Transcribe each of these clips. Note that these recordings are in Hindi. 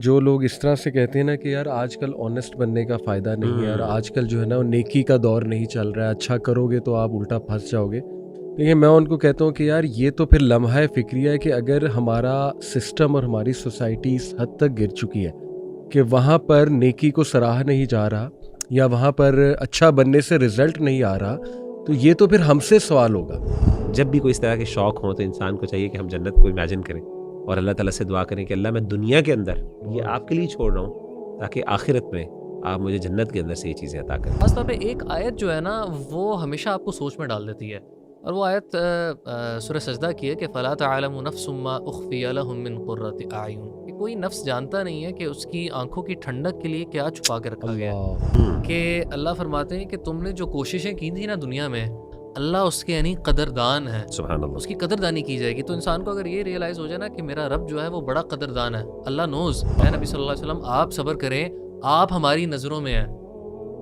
जो लोग इस तरह से कहते हैं ना कि यार आजकल ऑनेस्ट बनने का फ़ायदा नहीं है और आजकल जो है ना वो नेकी का दौर नहीं चल रहा है, अच्छा करोगे तो आप उल्टा फंस जाओगे। देखिए मैं उनको कहता हूँ कि यार ये तो फिर लम्हा फ़िक्रिया है कि अगर हमारा सिस्टम और हमारी सोसाइटी इस हद तक गिर चुकी है कि वहाँ पर नेकी को सराहा नहीं जा रहा या वहाँ पर अच्छा बनने से रिज़ल्ट नहीं आ रहा, तो ये तो फिर हमसे सवाल होगा। जब भी कोई इस तरह के शौक हो तो इंसान को चाहिए कि हम जन्नत को इमेजिन करें और अल्लाह ताला से दुआ करें कि अल्लाह मैं दुनिया के अंदर ये आपके लिए छोड़ रहा हूँ ताकि आखिरत में आप मुझे जन्नत के अंदर से ये चीज़ें अता करें। खास तौर पे एक आयत जो है ना वो हमेशा आपको सोच में डाल देती है और वो आयत सूरह सजदा की है कि फ़ला तअलमु नफ्सुम मा उख़फ़िय लहुम मिन क़ुर्रति अयुन, कि कोई नफ्स जानता नहीं है कि उसकी आंखों की ठंडक के लिए क्या छुपा के रखा गया है। अल्लाह। कि अल्लाह फरमाते हैं कि तुमने जो कोशिशें की थी ना दुनिया में, अल्लाह उसके यानी कदरदान है, सुभान अल्लाह। उसकी कदरदानी की जाएगी। तो इंसान को अगर ये रियलाइज़ हो जाए ना कि मेरा रब जो है वो बड़ा कदरदान है, अल्लाह नोज़ है, नबी सल्लल्लाहु अलैहि वसल्लम आप सब्र करें, आप हमारी नज़रों में हैं,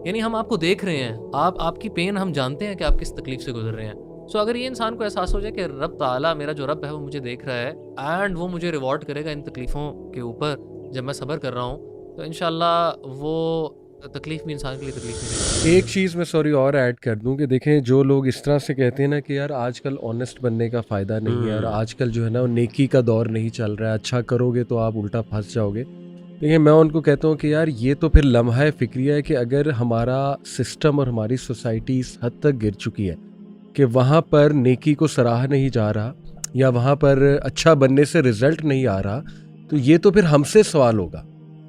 यानी हम आपको देख रहे हैं, आपकी पेन हम जानते हैं कि आप किस तकलीफ से गुजर रहे हैं। सो अगर ये इंसान को एहसास हो जाए कि रब ताला मेरा जो रब है वो मुझे देख रहा है एंड वो मुझे रिवॉर्ड करेगा इन तकलीफ़ों के ऊपर जब मैं सब्र कर रहा हूँ, तो इंशाल्लाह वो तकलीफ भी इंसान के लिए तकलीफ नहीं रहेगी। एक चीज़ मैं सॉरी और ऐड कर दूं कि देखें जो लोग इस तरह से कहते हैं ना कि यार आजकल ऑनेस्ट बनने का फ़ायदा नहीं है और आजकल जो है ना वो नेकी का दौर नहीं चल रहा है, अच्छा करोगे तो आप उल्टा फंस जाओगे। देखिए मैं उनको कहता हूँ कि यार ये तो फिर लम्हा फ़िक्रिया है कि अगर हमारा सिस्टम और हमारी सोसाइटी इस हद तक गिर चुकी है कि वहाँ पर नेकी को सराहा नहीं जा रहा या वहाँ पर अच्छा बनने से रिज़ल्ट नहीं आ रहा, तो ये तो फिर हमसे सवाल होगा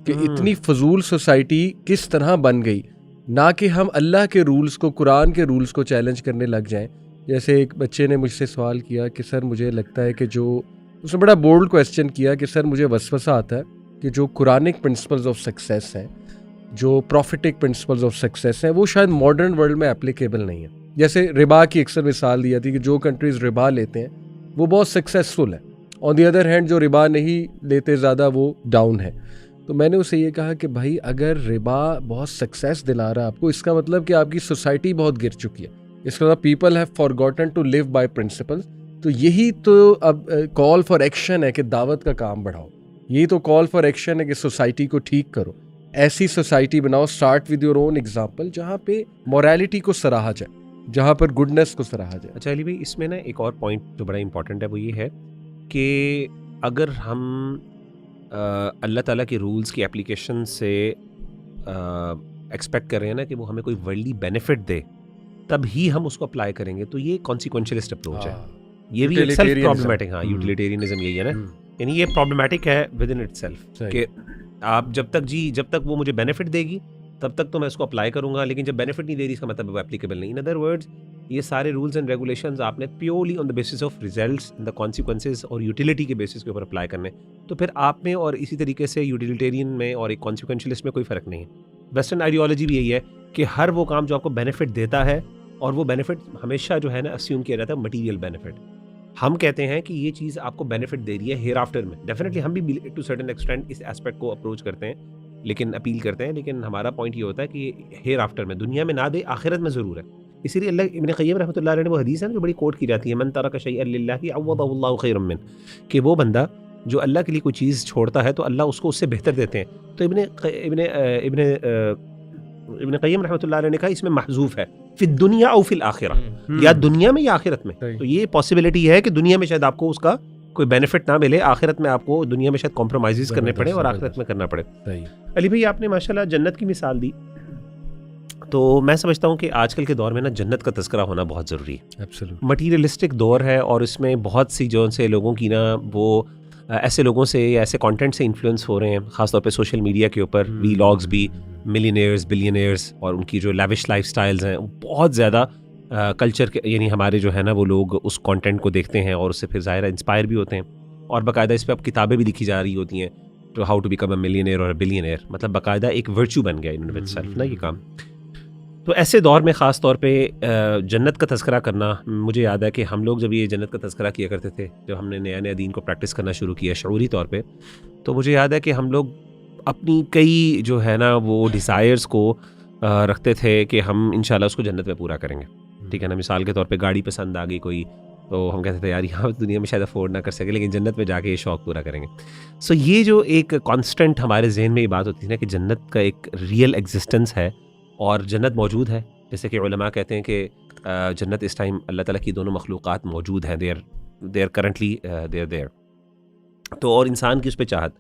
कि इतनी फजूल सोसाइटी किस तरह बन गई, ना कि हम अल्लाह के रूल्स को, कुरान के रूल्स को चैलेंज करने लग जाएं। जैसे एक बच्चे ने मुझसे सवाल किया कि सर मुझे लगता है कि जो, उसने बड़ा बोल्ड क्वेश्चन किया कि सर मुझे वसवसा आता है कि जो कुरानिक प्रिंसिपल्स ऑफ सक्सेस हैं, जो प्रॉफिटिक प्रिंसिपल्स ऑफ सक्सेस हैं, वो शायद मॉडर्न वर्ल्ड में एप्लीकेबल नहीं है। जैसे रिबा की अक्सर मिसाल दिया थी कि जो कंट्रीज़ रिबा लेते हैं वो बहुत सक्सेसफुल है, ऑन दी अदर हैंड जो रिबा नहीं लेते ज़्यादा वो डाउन है। तो मैंने उसे ये कहा कि भाई अगर रिबा बहुत सक्सेस दिला रहा है आपको, इसका मतलब कि आपकी सोसाइटी बहुत गिर चुकी है, इसका मतलब people have forgotten to live by principles. तो यही तो अब कॉल फॉर एक्शन है कि दावत का काम बढ़ाओ, यही तो कॉल फॉर एक्शन है कि सोसाइटी को ठीक करो, ऐसी सोसाइटी बनाओ, start with your own example, जहाँ पे मॉरलिटी को सराहा जाए, जहाँ पर गुडनेस को सराहा जाए। अच्छा अली भाई, इसमें ना एक और पॉइंट जो बड़ा इंपॉर्टेंट है वो ये है कि अगर हम अल्लाह ताला के रूल्स की एप्लीकेशन से एक्सपेक्ट कर रहे हैं ना कि वो हमें कोई वर्ल्डली बेनिफिट दे, तब ही हम उसको अप्लाई करेंगे, तो ये कॉन्सिक्वेंशियलिस्ट अप्रोच है। ये भी एक सेल्फ प्रॉब्लमेटिक, हाँ, यूटिलिटेरियनिज्म यही है ना, यानी ये प्रॉब्लमेटिक है विद इन इटसेल्फ कि आप जब तक वो मुझे बेनिफिट देगी तब तक तो मैं उसको अप्लाई करूंगा, लेकिन जब बेनिफिट नहीं दे रही इसका मतलब वो एप्लीकेबल नहीं। इन अदर वर्ड्स, ये सारे रूल्स एंड रेगुलेशंस आपने purely on the basis of results, the consequences और यूटिलिटी के बेसिस के ऊपर अप्लाई करने, तो फिर आप में और इसी तरीके से यूटिलिटेरियन में और एक कॉन्सिक्वेंशलिस्ट में कोई फ़र्क नहीं है। वेस्टर्न आइडियोलॉजी भी यही है कि हर वो काम जो आपको बेनिफिट देता है, और वो बेनिफिट हमेशा जो है ना अस्यूम किया जाता है मटीरियल बेनिफिट। हम कहते हैं कि ये चीज़ आपको बेनिफिट दे रही है हेयर आफ्टर में, डेफिनेटली हम भी टू सर्टेन एक्सटेंट इस एस्पेक्ट को अप्रोच करते हैं, लेकिन अपील करते हैं, लेकिन हमारा पॉइंट ये होता है कि हेयर आफ्टर में, दुनिया में ना दे, आखिरत में ज़रूर है। इसीलिए अल्लाह इब्न क़य्यिम रहमतुल्लाह अलैह ने वो हदीस है ना जो बड़ी कोट की जाती है, मन तरक शैअन लिल्लाहि अव्वदहुल्लाहु खैरम मिन, कि वो बंदा जो अल्लाह के लिए कोई चीज़ छोड़ता है तो अल्लाह उसको उससे बेहतर देते हैं। तो इब्न क़य्यिम रहमतुल्लाह अलैह ने कहा इसमें महज़ूफ़ है फिद दुनिया औ फिल आखिरह, या दुनिया में या आखिरत में। तो ये पॉसिबिलिटी है कि दुनिया में शायद आपको उसका कोई बेनिफिट ना मिले, आखिरत में आपको दुनिया में शायद कॉम्प्रोमाइज़ करने पड़े और आखिरत में करना पड़े। अली भाई, आपने माशाल्लाह जन्नत की मिसाल दी, तो मैं समझता हूँ कि आजकल के दौर में ना जन्नत का तज़किरा होना बहुत ज़रूरी है। एब्सोल्युटली। मटीरियलिस्टिक दौर है और इसमें बहुत सी जो से लोगों की ना वो ऐसे लोगों से या ऐसे कंटेंट से इन्फ्लुएंस हो रहे हैं, ख़ासतौर पे सोशल मीडिया के ऊपर, वीलॉग्स भी, मिलियनेयर्स, बिलियनेयर्स, और उनकी जो लैविश लाइफस्टाइल्स हैं बहुत ज़्यादा कल्चर के, यानी हमारे जो है ना वो लोग उस कंटेंट को देखते हैं और उससे फिर ज़ाहिर इंस्पायर भी होते हैं, और बाकायदा इस पर अब किताबें भी लिखी जा रही होती हैं, तो how to become a millionaire और अ बिलियनेयर, मतलब बाकायदा एक वर्च्यू बन गया इन इटसेल्फ ना ये काम। तो ऐसे दौर में ख़ास तौर पे जन्नत का तज़किरा करना, मुझे याद है कि हम लोग जब ये जन्नत का तज़किरा किया करते थे, जब हमने नया नया दीन को प्रैक्टिस करना शुरू किया शऊरी तौर पे, तो मुझे याद है कि हम लोग अपनी कई जो है ना वो डिज़ायर्स को रखते थे कि हम इंशाल्लाह उसको जन्नत में पूरा करेंगे। ठीक है ना, मिसाल के तौर पे गाड़ी पसंद आ गई कोई, तो हम कहते थे यार यहाँ दुनिया में शायद अफोर्ड ना कर सके, लेकिन जन्नत में जाके ये शौक़ पूरा करेंगे। सो ये जो एक कांस्टेंट हमारे जहन में ये बात होती है ना कि जन्नत का एक रियल एग्जिस्टेंस है और जन्नत मौजूद है। जैसे कि उलमा कहते हैं कि जन्नत इस टाइम अल्लाह ताला की दोनों मखलूक़ात मौजूद हैं, दे आर करंटली देयर। तो और इंसान की उस पर चाहत,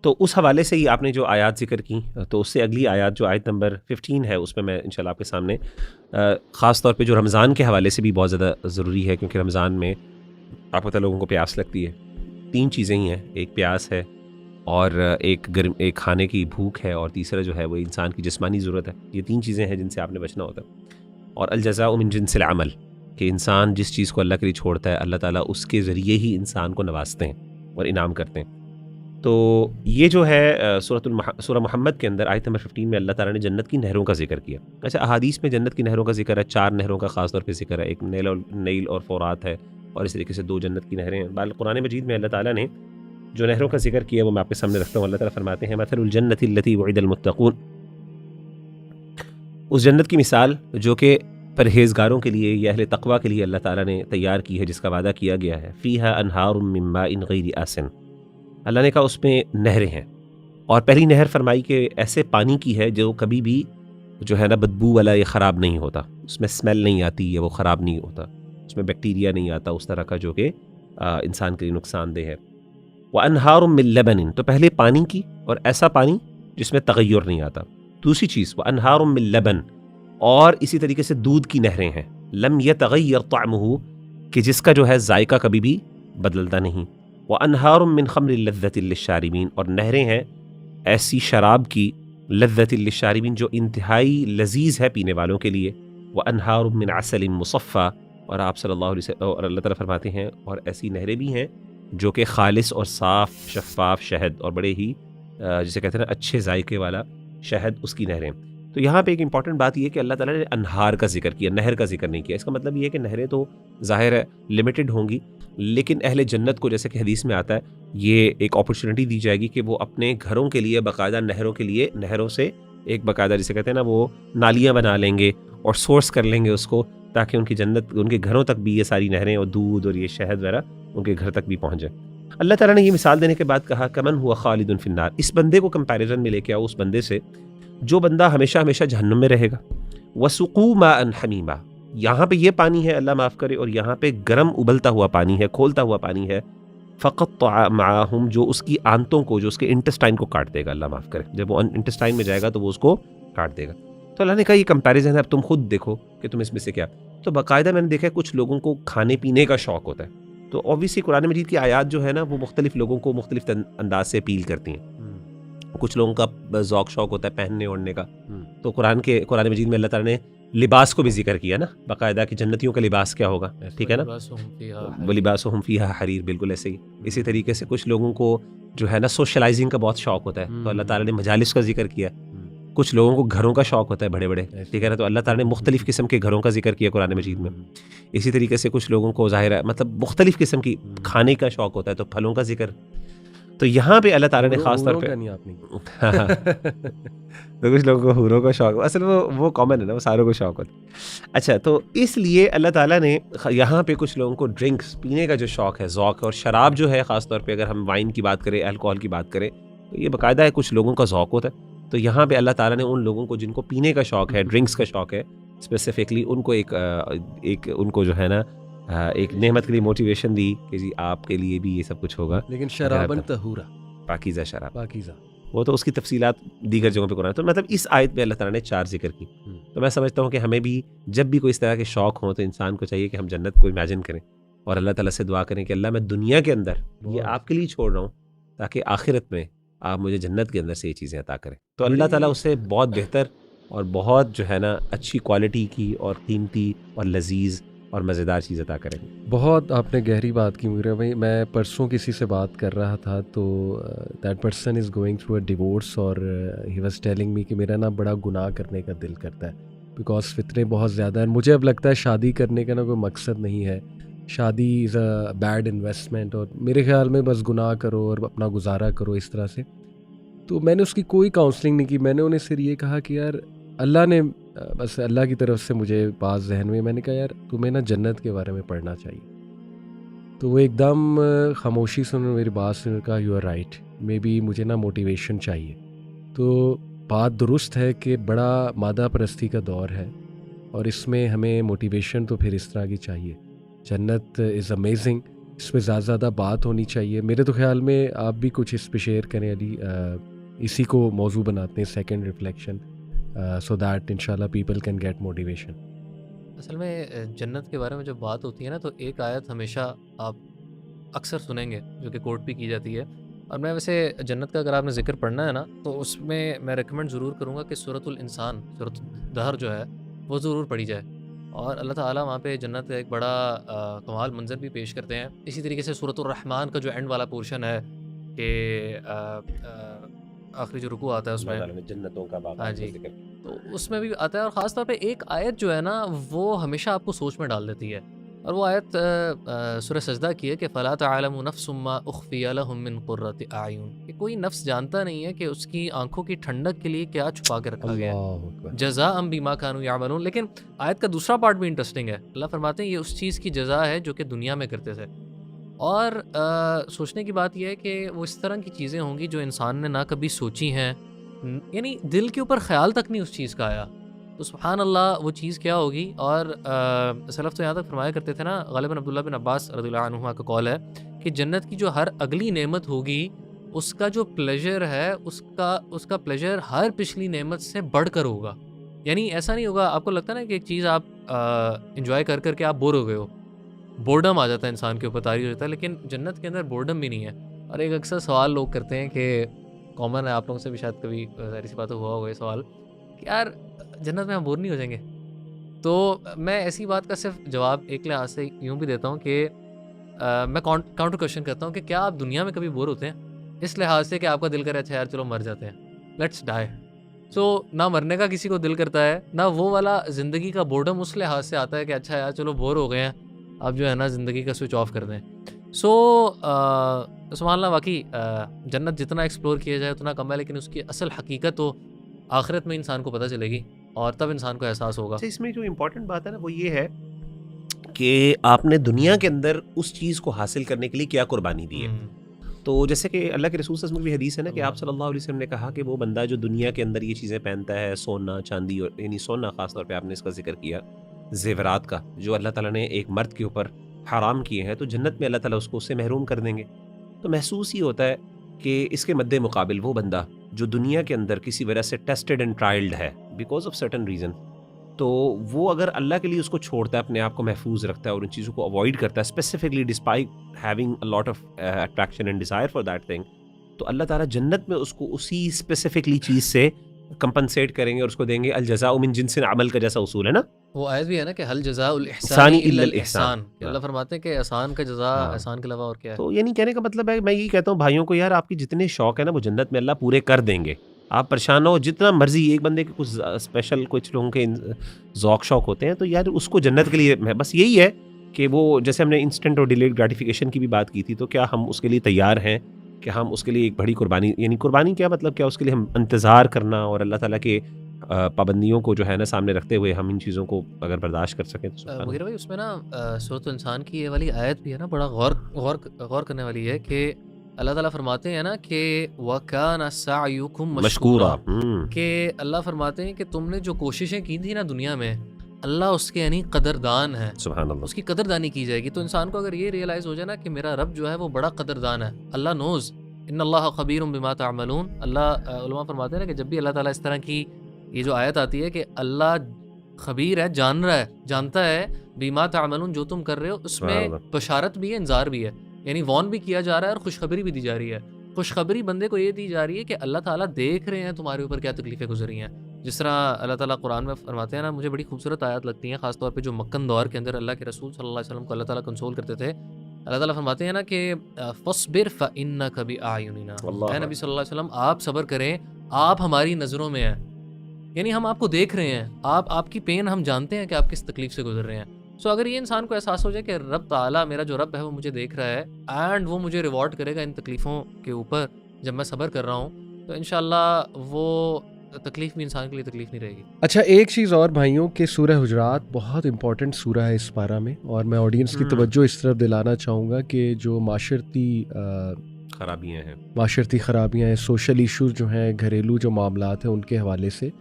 तो उस हवाले से ही आपने जो आयत जिक्र की, तो उससे अगली आयत जो आयत नंबर 15 है उसमें मैं इंशाल्लाह आपके सामने ख़ास तौर पे जो रमज़ान के हवाले से भी बहुत ज़्यादा ज़रूरी है, क्योंकि रमज़ान में आपको पता लोगों को प्यास लगती है। 3 चीज़ें ही हैं, एक प्यास है और एक खाने की भूख है और तीसरा जो है वो इंसान की जिस्मानी ज़रूरत है। ये 3 चीज़ें हैं जिनसे आपने बचना होता है। और अल जज़ाउ मिन जिन्सिल अमल, कि इंसान जिस चीज़ को अल्लाह के लिए छोड़ता है अल्लाह ताला उसके ज़रिए ही इंसान को नवाजते हैं और इनाम करते हैं। तो ये जो है सूरह मोहम्मद के अंदर आयत नंबर 15 में अल्लाह ताला ने जन्नत की नहरों का जिक्र किया। अच्छा, अहादीस में जन्नत की नहरों का जिक्र है, 4 नहरों का ख़ास तौर पे जिक्र है। एक नील और फ़ुरात है और इस तरीके से 2 जन्नत की नहरें हैं। बाल कुरान मजीद में अल्लाह ताला ने जो नहरों का जिक्र किया वो मैं आपके सामने रखता हूँ। अल्लाह ताला फरमाते हैं मथलुल जन्नति अल्लती वुइदल मुत्तक़ून, उस जन्नत की मिसाल जो कि परहेज़गारों के लिए या अहले तक़वा के लिए अल्लाह ताला ने तैयार की है, जिसका वादा किया गया है। फ़ीहा अनहारुम मिन माइन गैरि आसिन, अल्लाह ने कहा उसमें नहरें हैं। और पहली नहर फरमाई कि ऐसे पानी की है जो कभी भी जो है ना बदबू वाला या ख़राब नहीं होता, उसमें स्मेल नहीं आती या वो ख़राब नहीं होता, उसमें बैक्टीरिया नहीं आता उस तरह का जो कि इंसान के लिए नुकसानदेह है। व अनहारुम मिन लबनिन, तो पहले पानी की और ऐसा पानी जिसमें तगय्युर नहीं आता। दूसरी चीज़ व अनहारुम मिन लबन, और इसी तरीके से दूध की नहरें हैं। लम यतगय्यर तअमुहु, कि जिसका जो है जायका कभी भी बदलता नहीं। व अनहारुम मिन खम्रिल लज़्ज़तिल लिश्शारिबीन, और नहरें हैं ऐसी शराब की लज़्ज़तिल लिश्शारिबीन जो इंतहाई लजीज़ है पीने वालों के लिए। व अनहारुम मिन असलिन मुसफ़ा, और आप सल्लल्लाहु अलैहि वसल्लम और अल्लाह ताला फरमाते हैं और ऐसी नहरें भी हैं जो कि खालिस और साफ़ शफ़ाफ़ शहद और बड़े ही जिसे कहते हैं ना अच्छे जायके वाला शहद, उसकी नहरें। तो यहाँ पे एक इंपॉर्टेंट बात यह है कि अल्लाह ताला ने अनहार का जिक्र किया, नहर का जिक्र नहीं किया। इसका मतलब ये है कि नहरें तो ज़ाहिर है लिमिटेड होंगी, लेकिन अहले जन्नत को जैसे कि हदीस में आता है ये एक अपॉर्चुनिटी दी जाएगी कि वो अपने घरों के लिए बाकायदा नहरों के लिए, नहरों से एक बाकायदा जिसे कहते हैं ना वो नालियाँ बना लेंगे और सोर्स कर लेंगे उसको, ताकि उनकी जन्नत उनके घरों तक भी ये सारी नहरें और दूध और ये शहद वगैरह उनके घर तक भी पहुँच जाए। अल्लाह ताला ने ये मिसाल देने के बाद कहा कमन हुआ खालिदुन फिन्नार, इस बंदे को कंपैरिजन में लेके आओ उस बंदे से जो बंदा हमेशा हमेशा जहन्नुम में रहेगा। वसुकू माअन हमीमा, यहाँ पे ये पानी है अल्लाह माफ़ करे, और यहाँ पे गर्म उबलता हुआ पानी है, खोलता हुआ पानी है। फ़क़त माअहुम, जो उसकी आंतों को, जो उसके इंटेस्टाइन को काट देगा, अल्लाह माफ़ करे, जब वो इंटेस्टाइन में जाएगा तो वो उसको काट देगा। तो अल्लाह ने कहा ये कंपैरिजन है, अब तुम खुद देखो कि तुम इसमें से क्या। तो बाकायदा मैंने देखा है कुछ लोगों को खाने पीने का शौक़ होता है, तो ऑब्वियसली कुरान मजीद की आयात जो है ना वो मुख्तलिफ लोगों को मुख्तलिफ अंदाज से अपील करती हैं। कुछ लोगों का ज़ौक़ शौक़ होता है पहनने ओढ़ने का, तो कुरान मजीद में अल्लाह ताला ने लिबास को भी जिक्र किया ना बाकायदा कि जन्नतियों का लिबास क्या होगा, ठीक है ना, वो लिबासुहुम फ़ीहा हरीर, बिल्कुल ऐसे ही। इसी तरीके से कुछ लोगों को जो है ना सोशलाइजिंग का बहुत शौक़ होता है, तो अल्लाह ताला ने मजालिस का जिक्र किया। कुछ लोगों को घरों का शौक़ होता है बड़े बड़े, ठीक है ना, तो अल्लाह ताला ने मुख्तलिफ़ किस्म के घरों का जिक्र किया कुरान मजीद में। इसी तरीके से कुछ लोगों को ज़ाहिर है मतलब मुख्तलिफ़ किस्म की खाने का शौक़ होता है, तो फलों का जिक्र। तो यहाँ पे अल्लाह ताला ने ख़ास तौर पे तो कुछ लोगों को हूरों का शौक़, असल वो कॉमन है ना, वो सारों को शौक़ होता है। अच्छा, तो इसलिए अल्लाह ताला ने यहाँ पे कुछ लोगों को ड्रिंक्स पीने का जो शौक़ है, ज़ौक़, और शराब जो है ख़ास तौर पे अगर हम वाइन की बात करें, अल्कोहल की बात करें, तो ये बाकायदा है कुछ लोगों का ज़ौक़ होता है। तो यहाँ पे अल्लाह ताला ने उन लोगों को जिनको पीने का शौक़ है, ड्रिंक्स का शौक़ है, स्पेसिफिकली उनको एक उनको जो है ना एक नेमत के लिए मोटिवेशन दी कि जी आपके लिए भी ये सब कुछ होगा, लेकिन शराबन तहूरा, पाकीज़ा शराब, पाकीज़ा, वो तो उसकी तफसीलात दीगर जगहों पे कुरान। तो मतलब इस आयत में अल्लाह ताला ने 4 जिक्र की। तो मैं समझता हूँ कि हमें भी जब भी कोई इस तरह के शौक़ हो तो इंसान को चाहिए कि हम जन्नत को इमेजिन करें और अल्लाह ताला से दुआ करें कि अल्लाह मैं दुनिया के अंदर ये आपके लिए छोड़ रहा हूँ ताकि आखिरत में आप मुझे जन्नत के अंदर से ये चीज़ें अता करें। तो अल्लाह ताला उससे बहुत बेहतर और बहुत जो है ना अच्छी क्वालिटी की और कीमती और लजीज़ और मज़ेदार चीज़ अता करेंगे। बहुत आपने गहरी बात की मुगीरा भाई। मैं परसों किसी से बात कर रहा था तो that person is going through a divorce और ही वाज टेलिंग मी कि मेरा ना बड़ा गुनाह करने का दिल करता है बिकॉज फितने बहुत ज़्यादा हैं। मुझे अब लगता है शादी करने का ना कोई मकसद नहीं है, शादी इज़ अ बैड इन्वेस्टमेंट और मेरे ख्याल में बस गुनाह करो और अपना गुजारा करो इस तरह से। तो मैंने उसकी कोई काउंसलिंग नहीं की, मैंने उन्हें सिर्फ ये कहा कि यार अल्लाह ने बस अल्लाह की तरफ से मुझे बात जहन में, मैंने कहा यार तुम्हें ना जन्नत के बारे में पढ़ना चाहिए तो वो एकदम खामोशी सुन मेरी बात सुन कहा you are right, maybe मुझे ना मोटिवेशन चाहिए। तो बात दुरुस्त है कि बड़ा मादा परस्ती का दौर है और इसमें हमें मोटिवेशन तो फिर इस तरह की चाहिए। जन्नत इज़ अमेजिंग, इस पर ज़्यादा बात होनी चाहिए। मेरे तो ख्याल में आप भी कुछ इस पे शेयर करें अली, इसी को मौजू बनाते हैं सेकंड रिफ्लेक्शन, सो दैट इंशाल्लाह पीपल कैन गेट मोटिवेशन। असल में जन्नत के बारे में जब बात होती है ना, तो एक आयत हमेशा आप अक्सर सुनेंगे जो कि कोट भी की जाती है। और मैं वैसे जन्नत का अगर आपने ज़िक्र पढ़ना है ना, तो उसमें मैं रेकमेंड ज़रूर करूँगा कि सूरतुल इंसान, सूरत दहर जो है वो ज़रूर पढ़ी जाए। और अल्लाह ताला वहाँ पे जन्नत का एक बड़ा कमाल मंज़र भी पेश करते हैं। इसी तरीके से सूरतुर रहमान का जो एंड वाला पोर्शन है कि आखिरी जो रुकू आता है उसमें, अल्लाह ताला ने जन्नतों का हाँ बागान जी, का जिक्र। तो उसमें भी आता है। और ख़ास तौर पे एक आयत जो है ना, वो हमेशा आपको सोच में डाल देती है। और वो आयत सूरह सजदा की है कि फ़ला तअलमु नफ्सुम मा उख़फ़िय लहुम मिन क़ुर्रति अयुन, कि कोई नफ्स जानता नहीं है कि उसकी आंखों की ठंडक के लिए क्या छुपा के रखा गया है, अल्लाहु अकबर। जज़ाअम बिमा कानू यामलून। लेकिन आयत का दूसरा पार्ट भी इंटरेस्टिंग है। अल्लाह फरमाते हैं ये उस चीज़ की जज़ा है जो कि दुनिया में करते थे। और सोचने की बात यह है कि वो इस तरह की चीज़ें होंगी जो इंसान ने ना कभी सोची हैं, यानी दिल के ऊपर ख्याल तक नहीं उस चीज़ का आया। तो सुभान अल्लाह वो चीज़ क्या होगी। और सलफ़ तो यहाँ तक फरमाया करते थे ना, ग़ालिबन अब्दुल्लाह बिन अब्बास रज़ियल्लाहु अन्हुमा का कौल है कि जन्नत की जो हर अगली नेमत होगी, उसका जो प्लेजर है, उसका प्लेजर हर पिछली नेमत से बढ़कर होगा। यानी ऐसा नहीं होगा, आपको लगता है ना कि एक चीज़ आप इंजॉय कर करके आप बोर हो गए हो, बोर्डम आ जाता है इंसान के ऊपर, तारी हो जाता है। लेकिन जन्नत के अंदर बोर्डम भी नहीं है। और एक अक्सर सवाल लोग करते हैं कि कॉमन है, आप लोगों से भी शायद कभी ज़ाहिर सी बात हुआ होगा ये सवाल कि यार जन्नत में हम बोर नहीं हो जाएंगे। तो मैं ऐसी बात का सिर्फ जवाब एक लिहाज से यूँ भी देता हूँ कि मैं काउंटर क्वेश्चन करता हूँ कि क्या आप दुनिया में कभी बोर होते हैं, इस लिहाज से कि आपका दिल करे अच्छा यार चलो मर जाते हैं, लेट्स डाई। सो ना मरने का किसी को दिल करता है, ना वो वाला ज़िंदगी का बोर्डम उस लिहाज से आता है कि अच्छा यार चलो बोर हो गए हैं, अब जो है ना ज़िंदगी का स्विच ऑफ कर दें। सो सुभान अल्लाह, वाकई जन्नत जितना एक्सप्लोर किया जाए उतना कम है। लेकिन उसकी असल हकीकत तो आखिरत में इंसान को पता चलेगी और तब इंसान को एहसास होगा। अच्छा, इसमें जो इम्पोर्टेंट बात है ना वो ये है कि आपने दुनिया के अंदर उस चीज़ को हासिल करने के लिए क्या कुर्बानी दी है। तो जैसे कि अल्लाह के रसूल सल्लल्लाहु अलैहि वसल्लम की हदीस है ना कि आप सल्लल्लाहु अलैहि वसल्लम ने कहा कि वो बंदा जो दुनिया के अंदर ये चीज़ें पहनता है, सोना चांदी, और यानी सोना ख़ास तौर पे आपने इसका जिक्र किया, ज़ेवरात का, जो अल्लाह ताला ने एक मर्द के ऊपर हराम किए हैं, तो जन्नत में अल्लाह ताला उसको उससे महरूम कर देंगे। तो महसूस ही होता है कि इसके मद्दे मुकाबिल वो बंदा जो दुनिया के अंदर किसी वजह से टेस्टेड एंड ट्रायल्ड है बिकॉज ऑफ सर्टन रीज़न, तो वो अगर अल्लाह के लिए उसको छोड़ता है, अपने आप को महफूज रखता है और उन चीज़ों को अवॉइड करता है, specifically despite having a lot of attraction and desire for that thing, तो अल्लाह ताला जन्नत में उसको उसी स्पेसिफिकली चीज़ से कंपनसेट करेंगे और उसको देंगे। अल जज़ाउ मिन जिन्सिल अमल का जैसा उसूल है ना, वो आयत भी है ना कि हल जज़ाउल इहसानी इहसानी इल्लल इल्लल इहसान। इहसान। अल्लाह फरमाते हैं कि एहसान का जज़ा हाँ। एहसान के अलावा और क्या है। तो यानी कहने का मतलब है, मैं यही कहता हूँ भाइयों को, यार आपकी जितने शौक है ना वो जन्नत में अल्लाह पूरे कर देंगे। आप परेशान हो जितना मर्जी, एक बंदे के कुछ स्पेशल, कुछ लोगों के ज़ौक शौक होते हैं, तो यार उसको जन्नत के लिए है, बस यही है कि वो, जैसे हमने इंस्टेंट और डिलेड ग्रेटिफिकेशन की भी बात की थी, तो क्या हम उसके लिए तैयार हैं कि हम उसके लिए एक बड़ी कुर्बानी, यानी कुर्बानी क्या मतलब, क्या उसके लिए हम इंतज़ार करना और अल्लाह ताला के पाबंदियों को जो है ना सामने रखते हुए हम इन चीज़ों को अगर बर्दाश्त कर सकें तो सुभान मुगीरा भाई, उसमें ना सूरत इंसान की ये वाली आयत भी है ना, बड़ा गौर करने वाली है कि अल्लाह ताला फरमाते हैं ना कि वकाना सायुकुम मशकूरा। मशकूरा, कि अल्लाह फरमाते हैं कि तुमने जो कोशिशें की थी ना दुनिया में, अल्लाह उसके यानी कदरदान है, सुभान अल्लाह। उसकी कदरदानी की जाएगी। तो इंसान को अगर ये रियलाइज़ हो जाए ना कि मेरा रब जो है वो बड़ा कदरदान है, अल्लाह नोज़ इन्नल्लाह खबीरुम बिमा तामलून। अल्लाह उलमा फरमाते हैं ना कि जब भी अल्लाह ताला इस तरह की ये जो आयत आती है कि अल्लाह खबीर है, जान रहा है, जानता है, बिमा तामलून, जो तुम कर रहे हो, उसमें बशारत भी है, इंजार भी है, यानी वॉर्न भी किया जा रहा है और खुशखबरी भी दी जा रही है। खुशखबरी बंदे को ये दी जा रही है कि अल्लाह ताला देख रहे हैं तुम्हारे ऊपर क्या तकलीफ़ें गुजरी हैं। जिस तरह अल्लाह ताला कुरान में फरमाते हैं ना, मुझे बड़ी खूबसूरत आयत लगती है, ख़ासतौर पे जो मक्कन दौर के अंदर अल्लाह के रसूल सल्लल्लाहु अलैहि वसल्लम को अल्लाह ताला कंसोल करते थे। अल्लाह ताला फरमाते हैं ना कि फ़स्बिर फ़इन्नका बिअयुनिना, ऐ नबी सल्लल्लाहु अलैहि वसल्लम आप सब्र करें, आप हमारी नज़रों में हैं, यानी हम आपको देख रहे हैं, आपकी पेन हम जानते हैं कि आप किस तकलीफ़ से गुजर रहे हैं। सो अगर ये इंसान को एहसास हो जाए कि रब ताला, मेरा जो रब है वो मुझे देख रहा है एंड वो मुझे रिवॉर्ड करेगा इन तकलीफ़ों के ऊपर जब मैं सब्र कर रहा हूँ, तो इंशाल्लाह वो तकलीफ भी इंसान के लिए तकलीफ नहीं रहेगी। अच्छा, एक चीज़ और भाइयों कि सूरह हुजरात बहुत इंपॉर्टेंट सूरह है इस पारा में, और मैं ऑडियंस की तवज्जो इस तरफ दिलाना चाहूँगा कि जो माशरती ख़राबियाँ हैं, सोशल इश्यूज जो हैं, घरेलू जो मामलात हैं उनके हवाले से,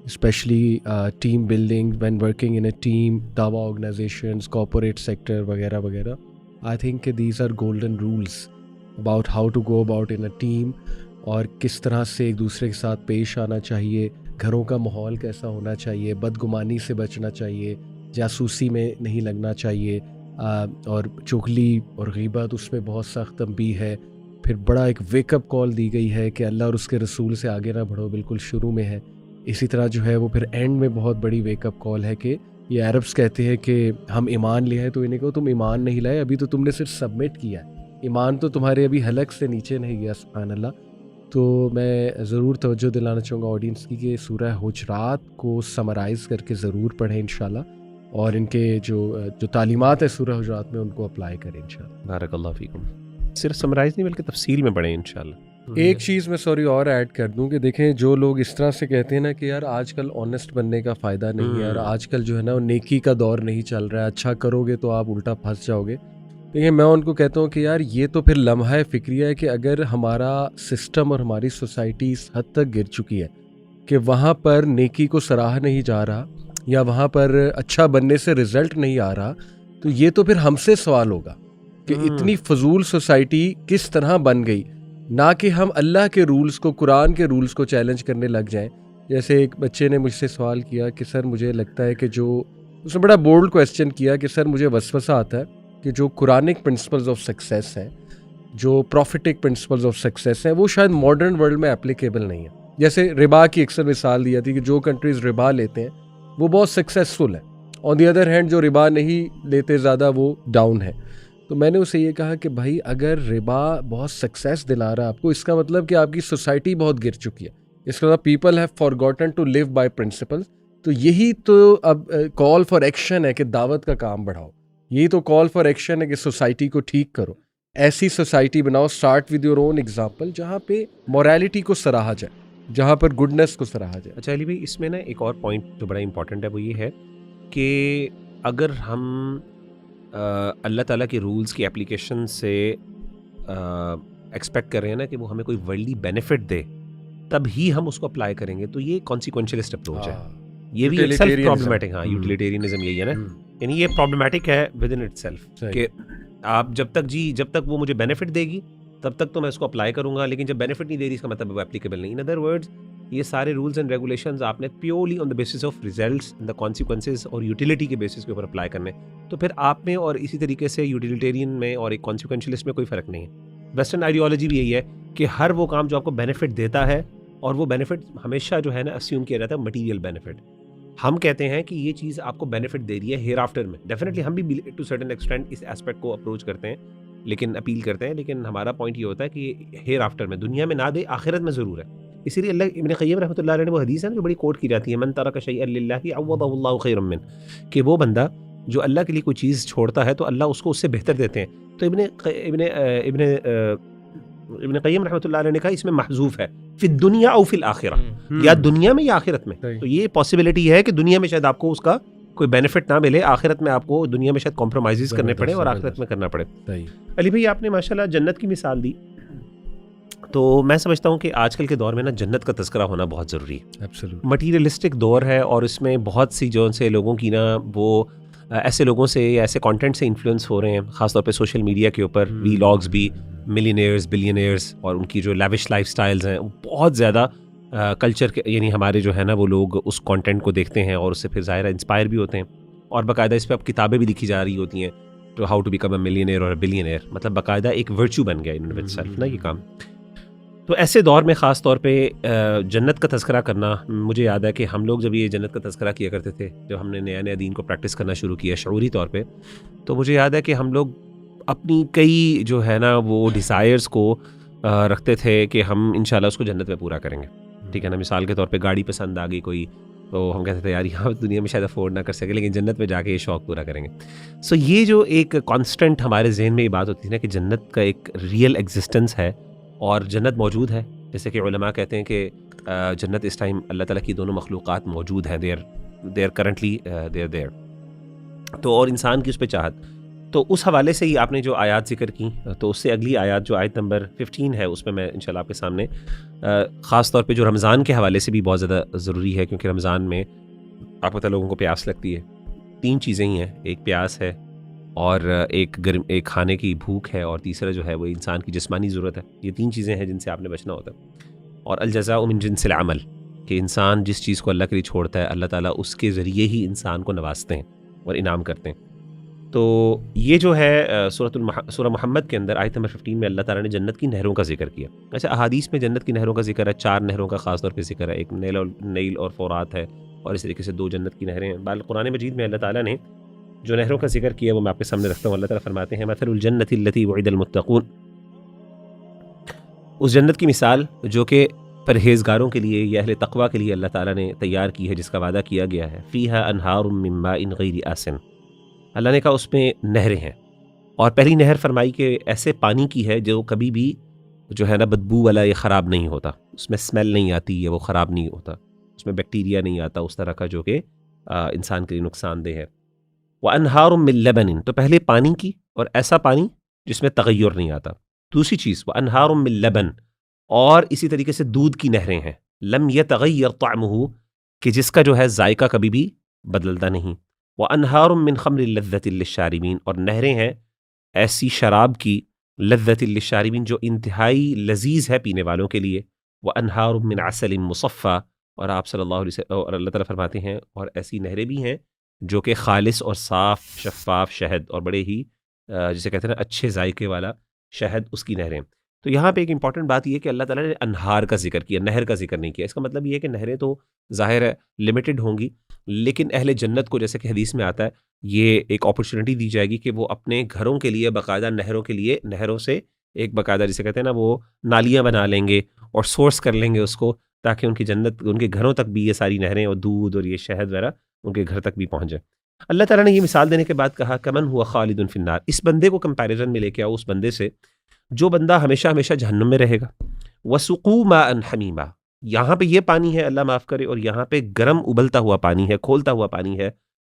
specially team building when working in a team, दावा ऑर्गेनाइजेशंस, कॉर्पोरेट सेक्टर वगैरह वगैरह, आई थिंक कि these are golden rules about how to go about in a team, और किस तरह से एक दूसरे के साथ पेश आना चाहिए, घरों का माहौल कैसा होना चाहिए, बदगुमानी से बचना चाहिए, जासूसी में नहीं लगना चाहिए, और चुगली और गीबत उसमें बहुत सख्त तंबीह है। फिर बड़ा एक वेकअप कॉल दी गई है कि अल्लाह और उसके रसूल से आगे ना बढ़ो, बिल्कुल शुरू में है। इसी तरह जो है वो फिर एंड में बहुत बड़ी वेकअप कॉल है कि ये अरब्स कहते हैं कि हम ईमान ले आए, तो इन्हें कहो तुम ईमान नहीं लाए, अभी तो तुमने सिर्फ सबमिट किया है, ईमान तो तुम्हारे अभी हलक से नीचे नहीं गया, सुभान अल्लाह। तो मैं ज़रूर तवज्जो दिलाना चाहूँगा ऑडियंस की कि सूरह हुजरात को समराइज़ करके ज़रूर पढ़ें इंशाल्लाह, और इनके जो तालीमात है सूरह हुजरात में उनको अप्लाई करें इंशाल्लाह। बारकल्लाह फीकुम। सिर्फ समराइज़ नहीं बल्कि तफसील में पढ़ें इंशाल्लाह। एक चीज़ मैं और ऐड कर दूं कि देखें, जो लोग इस तरह से कहते हैं ना कि यार आजकल ऑनेस्ट बनने का फ़ायदा नहीं है, यार आजकल जो है ना वो नेकी का दौर नहीं चल रहा है, अच्छा करोगे तो आप उल्टा फंस जाओगे। देखिए, मैं उनको कहता हूँ कि यार ये तो फिर लम्हा फ़िक्रिया है कि अगर हमारा सिस्टम और हमारी सोसाइटी इस हद तक गिर चुकी है कि वहाँ पर नेकी को सराहा नहीं जा रहा, या वहाँ पर अच्छा बनने से रिज़ल्ट नहीं आ रहा, तो ये तो फिर हमसे सवाल होगा कि इतनी फजूल सोसाइटी किस तरह बन गई, ना कि हम अल्लाह के रूल्स को, कुरान के रूल्स को चैलेंज करने लग जाएं। जैसे एक बच्चे ने मुझसे सवाल किया कि सर मुझे लगता है कि उसने बड़ा बोल्ड क्वेश्चन किया कि सर मुझे वसवसा आता है कि जो कुरानिक प्रिंसिपल्स ऑफ सक्सेस हैं, जो प्रॉफिटिक प्रिंसिपल्स ऑफ सक्सेस हैं, वो शायद मॉडर्न वर्ल्ड में एप्लीकेबल नहीं है। जैसे रिबा की अक्सर मिसाल दी जाती है कि जो कंट्रीज़ रिबा लेते हैं वो बहुत सक्सेसफुल है, ऑन दी अदर हैंड जो रिबा नहीं लेते ज़्यादा वो डाउन है। तो मैंने उसे ये कहा कि भाई अगर रिबा बहुत सक्सेस दिला रहा है आपको, इसका मतलब कि आपकी सोसाइटी बहुत गिर चुकी है, इसका मतलब people have forgotten to live by principles. तो यही तो अब कॉल फॉर एक्शन है कि दावत का काम बढ़ाओ, यही तो कॉल फॉर एक्शन है कि सोसाइटी को ठीक करो, ऐसी सोसाइटी बनाओ, start with your own example, जहाँ पे मोरालिटी को सराहा जाए, जहाँ पर गुडनेस को सराहा जाए। अच्छा अली भाई, इसमें ना एक और पॉइंट जो बड़ा इंपॉर्टेंट है वो ये है कि अगर हम अल्लाह ताला के रूल्स की एप्लीकेशन से एक्सपेक्ट कर रहे हैं ना कि वो हमें कोई वर्ल्डली बेनिफिट दे, तब ही हम उसको अप्लाई करेंगे, तो ये कॉन्सिक्वेंशियलिस्ट अप्रोच है। ये भी एक सेल्फ प्रॉब्लमेटिक, हाँ, यूटिलिटेरियनिज्म यही है ना, यानी ये प्रॉब्लमेटिक है विद इन इटसेल्फ कि आप जब तक वो मुझे बेनिफिट देगी तब तक तो मैं इसको अप्लाई करूंगा, लेकिन जब बेनिफिट नहीं दे रही इसका मतलब वो एप्लीकेबल नहीं। इन अदर वर्ड्स, ये सारे रूल्स एंड रेगुलेशंस आपने purely on the basis of results and the consequences और यूटिलिटी के बेसिस के ऊपर अप्लाई करने, तो फिर आप में और इसी तरीके से यूटिलिटेरियन में और एक कॉन्सिक्वेंशलिस्ट में कोई फ़र्क नहीं है। वेस्टर्न आइडियोलॉजी भी यही है कि हर वो काम जो आपको बेनिफिट देता है, और वो बेनिफिट हमेशा जो है ना अस्यूम किया जाता है मटीरियल बेनिफिट। हम कहते हैं कि ये चीज़ आपको बेनिफिट दे रही है हेयर आफ्टर में, डेफिनेटली हम भी टू सर्टेन एक्सटेंट इस एस्पेक्ट को अप्रोच करते हैं, लेकिन अपील करते हैं, लेकिन हमारा पॉइंट ये होता है कि हेयर आफ्टर में, दुनिया में ना दे, आखिरत में ज़रूर है। इसीलिए अल्लाह इब्न क़य्यिम रहमतुल्लाह अलैह ने वो हदीस है ना जो बड़ी कोट की जाती है, मन तरक शैअन लिल्लाहि अव्वदहुल्लाहु खैरम मिन, कि वो बंदा जो अल्लाह के लिए कोई चीज़ छोड़ता है तो अल्लाह उसको उससे बेहतर देते हैं। तो इब्न क़य्यिम रहमतुल्लाह अलैह ने कहा इसमें महज़ूफ़ है फिद दुनिया औ फिल आखिरा, या दुनिया में या आखिरत में। तो ये पॉसिबिलिटी है कि दुनिया में शायद आपको उसका कोई बेनिफिट ना मिले, आखिरत में आपको दुनिया में शायद कॉम्प्रोमाइज़ करने पड़े और आखिरत में करना पड़े। अली भाई, आपने माशाल्लाह जन्नत की मिसाल दी, तो मैं समझता हूँ कि आजकल के दौर में ना जन्नत का तज़किरा होना बहुत ज़रूरी है। एब्सोल्युटली मटीरियलिस्टिक दौर है और इसमें बहुत सी जो से लोगों की ना वो ऐसे लोगों से या ऐसे कंटेंट से इन्फ्लुएंस हो रहे हैं, ख़ासतौर पे सोशल मीडिया के ऊपर, वीलॉग्स भी, मिलियनेयर्स, बिलियनेयर्स, और उनकी जो लैविश लाइफस्टाइल्स हैं बहुत ज़्यादा कल्चर के, यानी हमारे जो है ना वो लोग उस कंटेंट को देखते हैं और उससे फिर ज़ाहिर इंस्पायर भी होते हैं, और बाकायदा इस पर अब किताबें भी लिखी जा रही होती हैं, तो how to become a millionaire और अ बिलियनेयर, मतलब बाकायदा एक वर्च्यू बन गया इन इटसेल्फ ना ये काम। तो ऐसे दौर में ख़ास तौर पे जन्नत का तज़किरा करना, मुझे याद है कि हम लोग जब ये जन्नत का तज़किरा किया करते थे, जब हमने नया नया दीन को प्रैक्टिस करना शुरू किया शऊरी तौर पे, तो मुझे याद है कि हम लोग अपनी कई जो है ना वो डिज़ायर्स को रखते थे कि हम इंशाल्लाह उसको जन्नत में पूरा करेंगे। ठीक है ना, मिसाल के तौर पे गाड़ी पसंद आ गई कोई, तो हम कहते थे यार यहाँ दुनिया में शायद अफोर्ड ना कर सके, लेकिन जन्नत में जाके ये शौक़ पूरा करेंगे। सो ये जो एक कांस्टेंट हमारे जहन में ये बात होती थी ना कि जन्नत का एक रियल एग्जिस्टेंस है और जन्नत मौजूद है। जैसे कि उलमा कहते हैं कि जन्नत इस टाइम अल्लाह ताला की दोनों मखलूक़ात मौजूद हैं, देयर करंटली देयर। तो और इंसान की उस पर चाहत, तो उस हवाले से ही आपने जो आयत जिक्र की, तो उससे अगली आयत जो आयत नंबर 15 है उसमें मैं इंशाल्लाह आपके सामने ख़ास तौर पे जो रमज़ान के हवाले से भी बहुत ज़्यादा ज़रूरी है, क्योंकि रमज़ान में आपको पता लोगों को प्यास लगती है। 3 चीज़ें ही हैं, एक प्यास है और एक खाने की भूख है और तीसरा जो है वो इंसान की जिस्मानी ज़रूरत है। ये 3 चीज़ें हैं जिनसे आपने बचना होता है। और अल जज़ाउ मिन जिन्सिल अमल, कि इंसान जिस चीज़ को अल्लाह के लिए छोड़ता है अल्लाह ताला उसके ज़रिए ही इंसान को नवाजते हैं और इनाम करते हैं। तो ये जो है सूरह मोहम्मद के अंदर आयत नंबर 15 में अल्लाह ताला ने जन्नत की नहरों का जिक्र किया। अच्छा, अहादीस में जन्नत की नहरों का जिक्र है, 4 नहरों का ख़ास तौर पे जिक्र है। एक नील और फ़ुरात है और इस तरीके से 2 जन्नत की नहरें हैं। बाल कुरान मजीद में अल्लाह ताला ने जो नहरों का जिक्र किया वो मैं आपके सामने रखता हूँ। अल्लाह ताला फरमाते हैं, मथलुल जन्नति लती वुइदल मुत्तक़ून, उस जन्नत की मिसाल जो कि परहेज़गारों के लिए या अहले तक़वा के लिए अल्लाह ताला ने तैयार की है, जिसका वादा किया गया है। फ़ीहा अनहारुम मिन माइन गैरि आसिन, अल्लाह ने कहा उसमें नहरें हैं। और पहली नहर फरमाई कि ऐसे पानी की है जो कभी भी जो है ना बदबू वाला, ये ख़राब नहीं होता, उसमें स्मेल नहीं आती है, वो ख़राब नहीं होता, उसमें बैक्टीरिया नहीं आता उस तरह का जो कि इंसान के लिए नुकसानदेह है। व अनहारुम मिन लबनिन, तो पहले पानी की और ऐसा पानी जिसमें तगय्युर नहीं आता। दूसरी चीज़ व अनहारुम मिन लबन, और इसी तरीके से दूध की नहरें हैं, लम यतगय्यर तअमुहु, कि जिसका जो है जायका कभी भी बदलता नहीं। व अनहारुम मिन खम्रिन लज़्ज़तिन लिश्शारिबीन, और नहरें हैं ऐसी शराब की, लज़्ज़तिन लिश्शारिबीन, जो इंतहाई लजीज है पीने वालों के लिए। व अनहारुम मिन असलिन मुसफ़ा, और आप सल्लल्लाहु अलैहि वसल्लम और अल्लाह ताला फरमाते हैं और ऐसी नहरें भी हैं जो कि खालिस और साफ़ शफ़ाफ शहद और बड़े ही जिसे कहते हैं ना अच्छे जायके वाला शहद, उसकी नहरें। तो यहाँ पे एक इंपॉर्टेंट बात यह कि अल्लाह ताला ने अनहार का जिक्र किया, नहर का जिक्र नहीं किया। इसका मतलब ये है कि नहरें तो ज़ाहिर है लिमिटेड होंगी, लेकिन अहले जन्नत को, जैसे कि हदीस में आता है, ये एक अपॉर्चुनिटी दी जाएगी कि वो अपने घरों के लिए बाकायदा नहरों के लिए, नहरों से एक बाकायदा जिसे कहते हैं ना वो नालियाँ बना लेंगे और सोर्स कर लेंगे उसको, ताकि उनकी जन्नत, उनके घरों तक भी ये सारी नहरें और दूध और ये शहद वगैरह उनके घर तक भी पहुँच जाए। अल्लाह ताला ने ये मिसाल देने के बाद कहा, कमन हुआ खालिदुन फिन्नार, इस बंदे को कंपैरिजन में लेके आओ उस बंदे से जो बंदा हमेशा हमेशा जहन्नुम में रहेगा। वसुकू माअन हमीमा, यहाँ पे ये पानी है, अल्लाह माफ़ करे, और यहाँ पे गर्म उबलता हुआ पानी है, खोलता हुआ पानी है।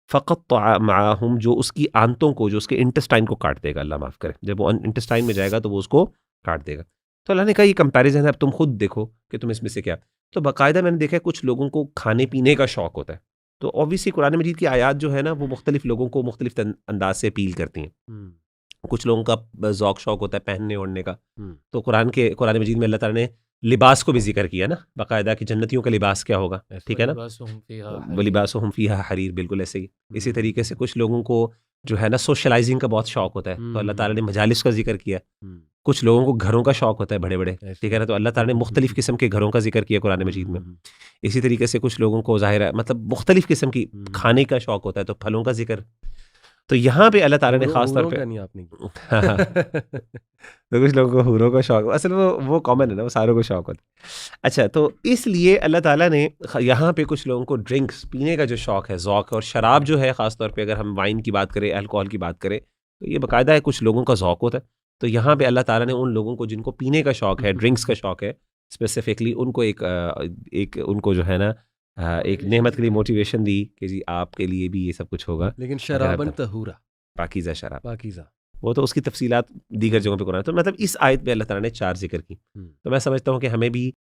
फ़क़त्तअ माअहुम, जो उसकी आंतों को, जो उसके इंटेस्टाइन को काट देगा, अल्लाह माफ़ करे, जब वो इंटेस्टाइन में जाएगा तो वो उसको काट देगा। तो अल्लाह ने कहा ये कंपैरिजन है, अब तुम खुद देखो कि तुम इसमें से क्या। तो बाकायदा मैंने देखा है कुछ लोगों को खाने पीने का शौक़ होता है, तो ऑब्वियसली कुरान मजीद की आयात जो है ना वो मुख्तलिफ लोगों को मुख्तलिफ अंदाज से अपील करती हैं। कुछ लोगों का ज़ौक़ शौक़ होता है पहनने ओढ़ने का, तो कुरान मजीद में अल्लाह ताला ने लिबास को भी जिक्र किया ना बाकायदा, कि जन्नतियों का लिबास क्या होगा, ठीक है ना, लिबासुहुम फ़ीहा हरीर, बिल्कुल ऐसे ही। इसी तरीके से कुछ लोगों को जो है ना सोशलाइजिंग का बहुत शौक़ होता है, तो अल्लाह ताला ने मजालिस का जिक्र किया। कुछ लोगों को घरों का शौक़ होता है बड़े बड़े, ठीक है ना, तो अल्लाह ताला ने मुख्तलिफ किस्म के घरों का जिक्र किया कुरान मजीद में। इसी तरीके से कुछ लोगों को ज़ाहिर है मतलब मुख्तलिफ किस्म की खाने का शौक़ होता है, तो फलों का जिक्र। तो यहाँ पे अल्लाह ताला ने खास तौर पे नहीं आपने तो कुछ लोगों को हूरों का शौक, असल वो कॉमन है ना, वो सारों को शौक होता है। अच्छा, तो इसलिए अल्लाह ताला ने यहाँ पे कुछ लोगों को ड्रिंक्स पीने का जो शौक है, ज़ौक़, और शराब जो है ख़ास तौर पे अगर हम वाइन की बात करें, अल्कोहल की बात करें, तो ये बाकायदा है कुछ लोगों का ज़ौक़ होता है। तो यहाँ पे अल्लाह ताला ने उन लोगों को जिनको पीने का शौक है, ड्रिंक्स का शौक है स्पेसिफिकली, उनको एक उनको जो है ना एक नेमत के लिए मोटिवेशन दी कि जी आपके लिए भी ये सब कुछ होगा, लेकिन शराबन तहूरा, पाकीज़ा शराब, पाकीज़ा, वो तो उसकी तफसीलात दीगर जगहों पे कुरान। तो मतलब इस आयत में अल्लाह ताला ने 4 जिक्र की। तो मैं समझता हूँ कि हमें भी